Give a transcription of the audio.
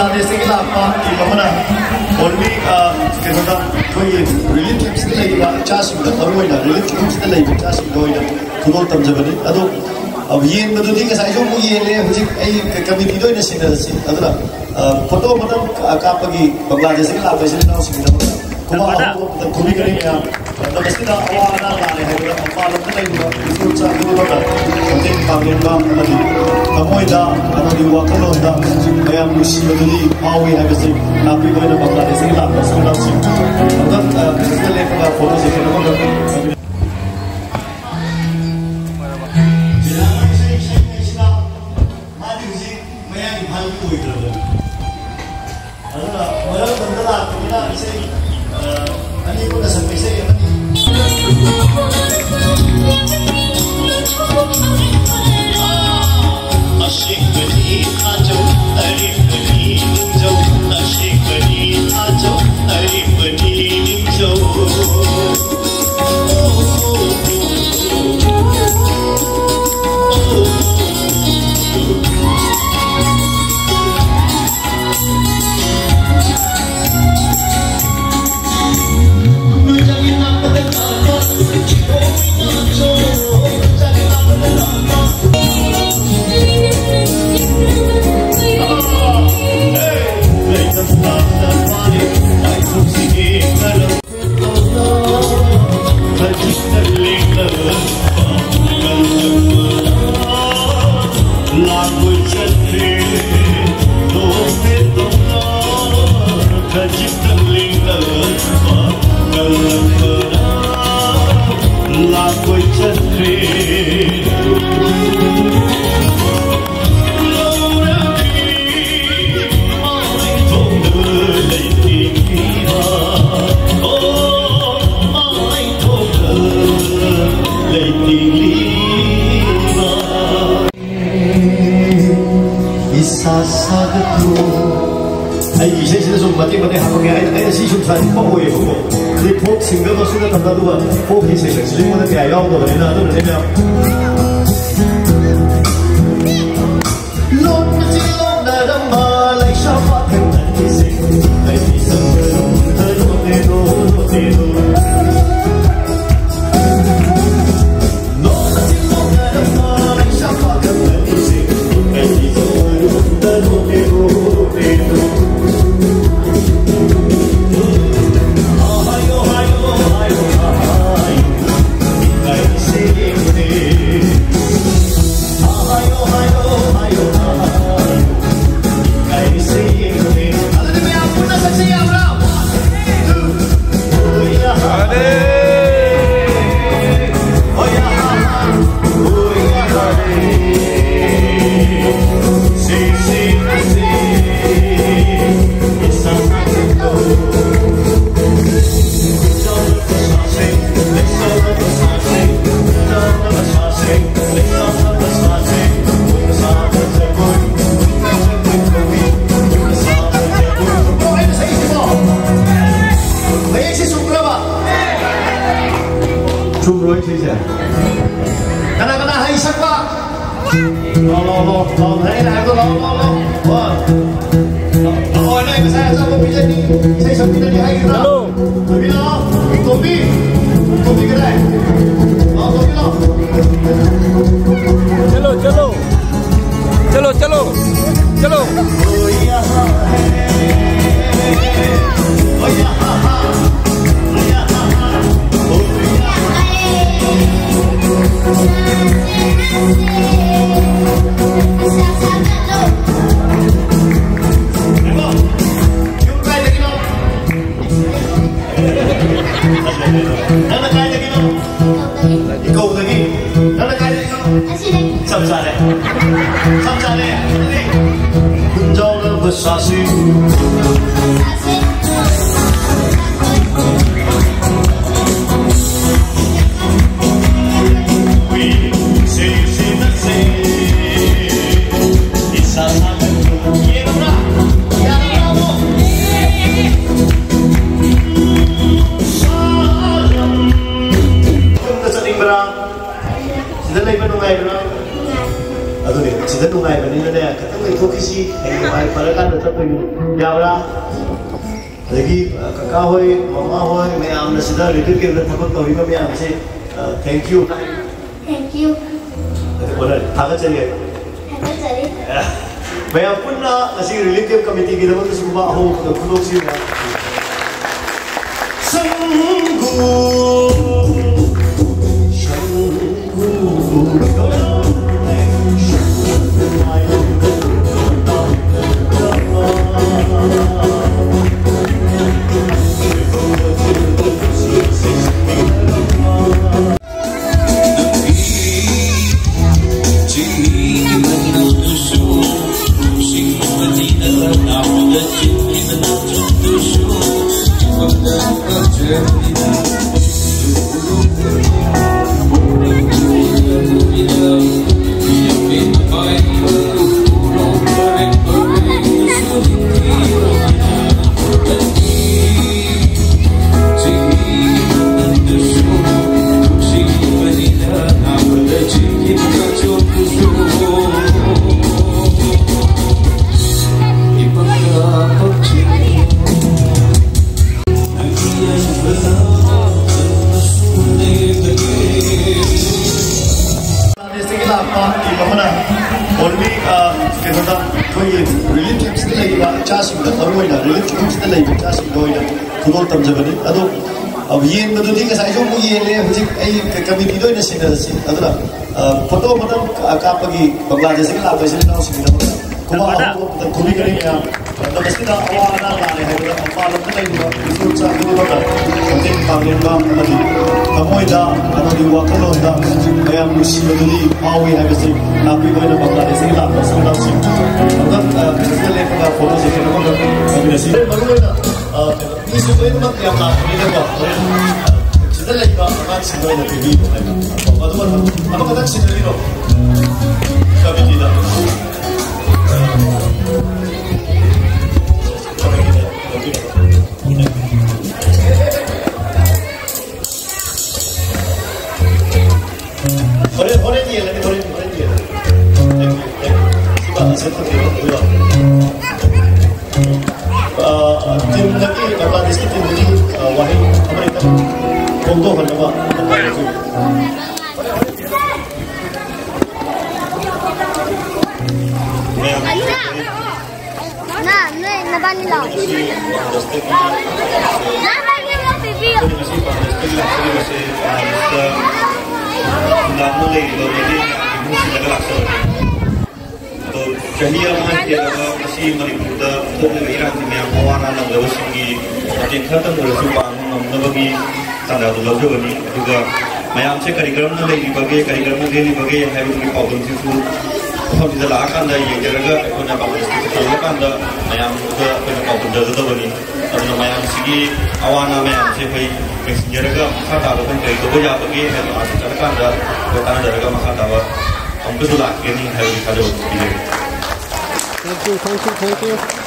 Jesse ke lapa di mana only kita koi relief camps ni lagi lah charge kita baru ini relief camps ni lagi charge kita ini kudo tamjabani ado अब ये मतलब ठीक है साइज़ों को ये ले मुझे कभी वीडियो ही नहीं सीखना अगला फोटो मतलब कापगी बांग्लादेश के लाभ ऐसे ना सीखना कुमार कुमी करेंगे आप मतलब इसके ना आवाज़ ना गाने हैं मतलब पालन तो नहीं हुआ इसको चाह के बोला कंटेंट कामयाब का मतलब कमोइदा मतलब युवाकल होता मैं हम मुश्किल तो नहीं आवे है वैसे ना भी कोई ना बांग्लादेश के लाभ ऐसे ना सीखना मतलब इसके लिए का फोटो सीखना मतलब Aduh nih, sudah nunggu aja nih, katanya itu kisi, yang mau para kan tetap pengen Yabra. Lagi kakak hoy, mama hoy, मैं आमने सीधा रिलेटिव के अंदर थपक तो ही मैं आपसे thank you. Thank you. बोला थाका चलिए. थाका चलिए. मैं पुन्हा अशी रिलेटिव कमिटी की तरफ से सुबह हो खुलोक सी है. अब ये मधुदी के साइज़ों को ये ले मुझे कभी वीडियो ही नहीं नसी अगला फोटो मतलब कापगी बांग्लादेश के लाभ ऐसे ना उसी में कुमार को कुमी करेंगे आप तब इसके ना आवाज़ ना लाने हैं मतलब अम्बाल तो नहीं हुआ इसको चाह के बोला कंटेंट कामले का मधुदी कमोइदा मधुदी वाकलो इदा मैं मुझे मधुदी आवी है वैसे नापी कोई ना बांग्लादेश के लाभ ऐसे ना उसी मतलब इसके लिए का फोटो से क्या मतलब कभी नसी मधुदी इसे कोई मत या ना ini apa? Kita lagi bahas sesuai dengan video. Apa kata sih dari lo? Kami tidak. Boleh dia, lagi boleh dia. Sebab saya tak tahu. Tim lagi Bangladesh itu jadi wahai Amerika contoh kenapa itu nah bani lah nah bani lah video Jadi aman dia masih meributa untuk Iran yang awanan dan lewasigi jadi kata bersumpah membagi tanda tulis ini juga mayam se कार्यक्रम न लेगी बगे कार्यक्रम न लेगी बगे है उनकी प्रॉब्लम से तो हम इधर आकर दा ये जगह अपना बाबूस के चलने का दा mayam का अपना प्रॉब्लम जरूर तो बनी अब न mayam सिगी awana mayam से कोई जगह खाता तो कोई तो बजा बगे है तो आगे चलने का दा बताना जगह मखा दा हम तो लाख के नहीं है उनका जो Thank you.